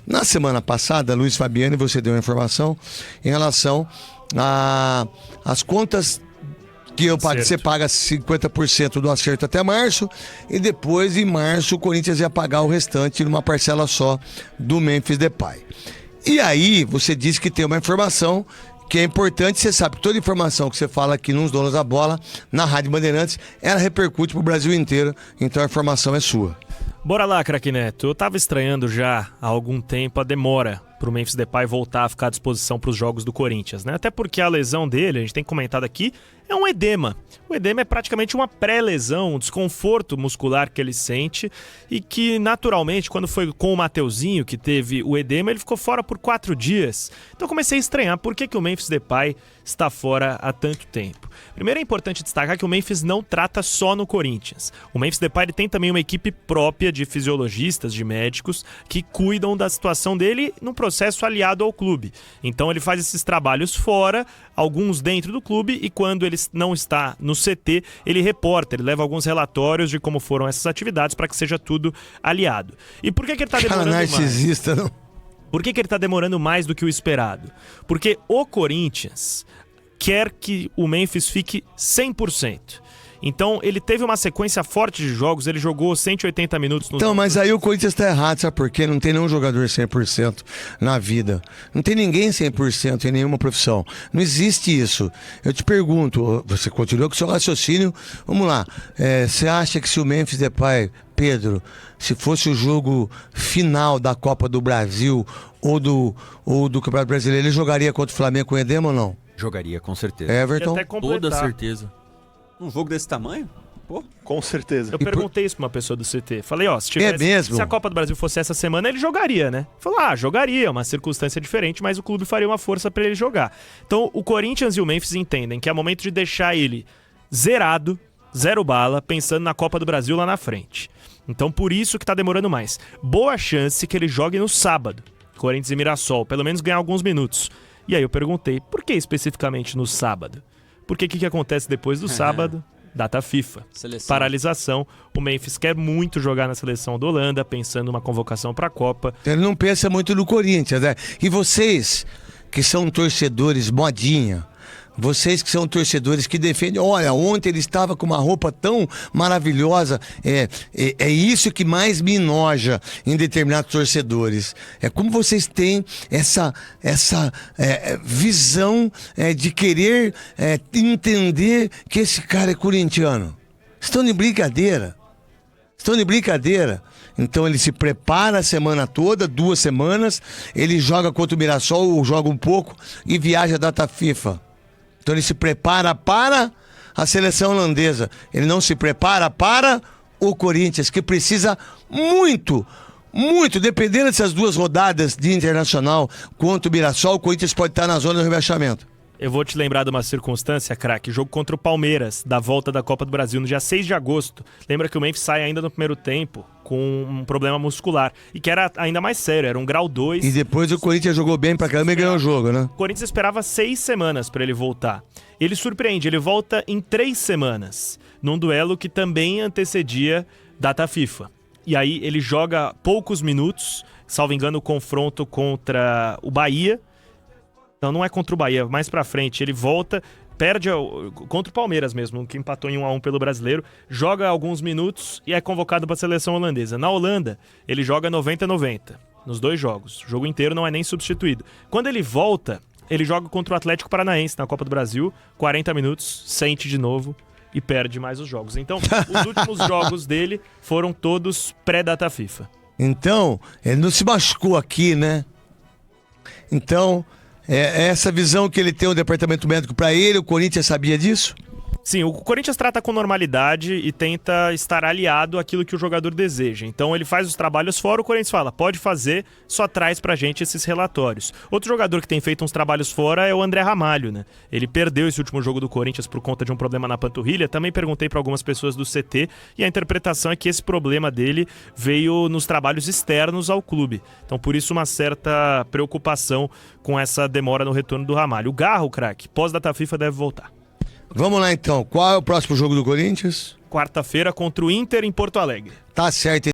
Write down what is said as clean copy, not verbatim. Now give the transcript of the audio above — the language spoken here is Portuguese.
Na semana passada, Luiz Fabiano, você deu uma informação em relação às contas que você paga 50% do acerto até março, e depois, em março, o Corinthians ia pagar o restante numa parcela só do Memphis Depay. E aí, você disse que tem uma informação que é importante. Você sabe que toda informação que você fala aqui nos Donos da Bola, na Rádio Bandeirantes, ela repercute pro Brasil inteiro, então a informação é sua. Bora lá, craque Neto. Eu tava estranhando já há algum tempo a demora pro Memphis Depay voltar a ficar à disposição para os jogos do Corinthians, né? Até porque a lesão dele, a gente tem comentado aqui, é um edema. O edema é praticamente uma pré-lesão, um desconforto muscular que ele sente e que, naturalmente, quando foi com o Mateuzinho, que teve o edema, ele ficou fora por 4 dias. Então eu comecei a estranhar por que o Memphis Depay está fora há tanto tempo. Primeiro é importante destacar que o Memphis não trata só no Corinthians. O Memphis Depay ele tem também uma equipe própria de fisiologistas, de médicos, que cuidam da situação dele num processo aliado ao clube. Então ele faz esses trabalhos fora, alguns dentro do clube, e quando ele não está no CT, ele reporta, ele leva alguns relatórios de como foram essas atividades para que seja tudo aliado. E por que ele está demorando mais? Narcisista, não? Por que ele está demorando mais do que o esperado? Porque o Corinthians quer que o Memphis fique 100%. Então, ele teve uma sequência forte de jogos, ele jogou 180 minutos no... Então, mas aí o Corinthians tá errado, sabe por quê? Não tem nenhum jogador 100% na vida. Não tem ninguém 100% em nenhuma profissão. Não existe isso. Eu te pergunto, você continua com o seu raciocínio, vamos lá. Você acha que se o Memphis Depay, Pedro, se fosse o jogo final da Copa do Brasil ou do Campeonato Brasileiro, ele jogaria contra o Flamengo com edema ou não? Jogaria, com certeza. Everton? Toda certeza. Um jogo desse tamanho? Pô, com certeza. Eu perguntei isso pra uma pessoa do CT. Falei, se se a Copa do Brasil fosse essa semana, ele jogaria, né? Falou, jogaria, uma circunstância diferente, mas o clube faria uma força pra ele jogar. Então, o Corinthians e o Memphis entendem que é momento de deixar ele zerado, 0 bala, pensando na Copa do Brasil lá na frente. Então, por isso que tá demorando mais. Boa chance que ele jogue no sábado, Corinthians e Mirassol, pelo menos ganhar alguns minutos. E aí eu perguntei, por que especificamente no sábado? Porque o que acontece depois do sábado? Data FIFA. Seleção. Paralisação. O Memphis quer muito jogar na seleção da Holanda, pensando numa convocação para a Copa. Ele não pensa muito no Corinthians, né? E vocês, que são torcedores modinha, vocês que são torcedores que defendem... Olha, ontem ele estava com uma roupa tão maravilhosa. É isso que mais me enoja em determinados torcedores. É como vocês têm essa visão de querer entender que esse cara é corintiano. Estão de brincadeira. Então ele se prepara a semana toda, 2 semanas, ele joga contra o Mirassol, ou joga um pouco, e viaja a data FIFA. Então ele se prepara para a seleção holandesa. Ele não se prepara para o Corinthians, que precisa muito, dependendo dessas 2 rodadas de Internacional contra o Mirassol, o Corinthians pode estar na zona do rebaixamento. Eu vou te lembrar de uma circunstância, craque. Jogo contra o Palmeiras, da volta da Copa do Brasil, no dia 6 de agosto. Lembra que o Memphis sai ainda no primeiro tempo com um problema muscular. E que era ainda mais sério, era um grau 2. E depois o Corinthians jogou bem pra caramba e ganhou o jogo, né? O Corinthians esperava 6 semanas pra ele voltar. Ele surpreende, ele volta em 3 semanas, num duelo que também antecedia data FIFA. E aí ele joga poucos minutos, salvo engano, o confronto contra o Bahia. Não, não é contra o Bahia, mais pra frente. Ele volta, perde contra o Palmeiras mesmo, que empatou em 1-1 pelo Brasileiro, joga alguns minutos e é convocado pra seleção holandesa. Na Holanda, ele joga 90-90, nos 2 jogos. O jogo inteiro não é nem substituído. Quando ele volta, ele joga contra o Atlético Paranaense na Copa do Brasil, 40 minutos, sente de novo e perde mais os jogos. Então, os últimos jogos dele foram todos pré-data FIFA. Então, ele não se machucou aqui, né? Então... essa visão que ele tem o departamento médico para ele, o Corinthians sabia disso? Sim, o Corinthians trata com normalidade e tenta estar aliado àquilo que o jogador deseja. Então ele faz os trabalhos fora, o Corinthians fala, pode fazer, só traz pra gente esses relatórios. Outro jogador que tem feito uns trabalhos fora é o André Ramalho, né? Ele perdeu esse último jogo do Corinthians por conta de um problema na panturrilha. Também perguntei pra algumas pessoas do CT e a interpretação é que esse problema dele veio nos trabalhos externos ao clube. Então por isso uma certa preocupação com essa demora no retorno do Ramalho. O Garro, craque, pós-data FIFA deve voltar. Vamos lá então, qual é o próximo jogo do Corinthians? Quarta-feira contra o Inter em Porto Alegre. Tá certo.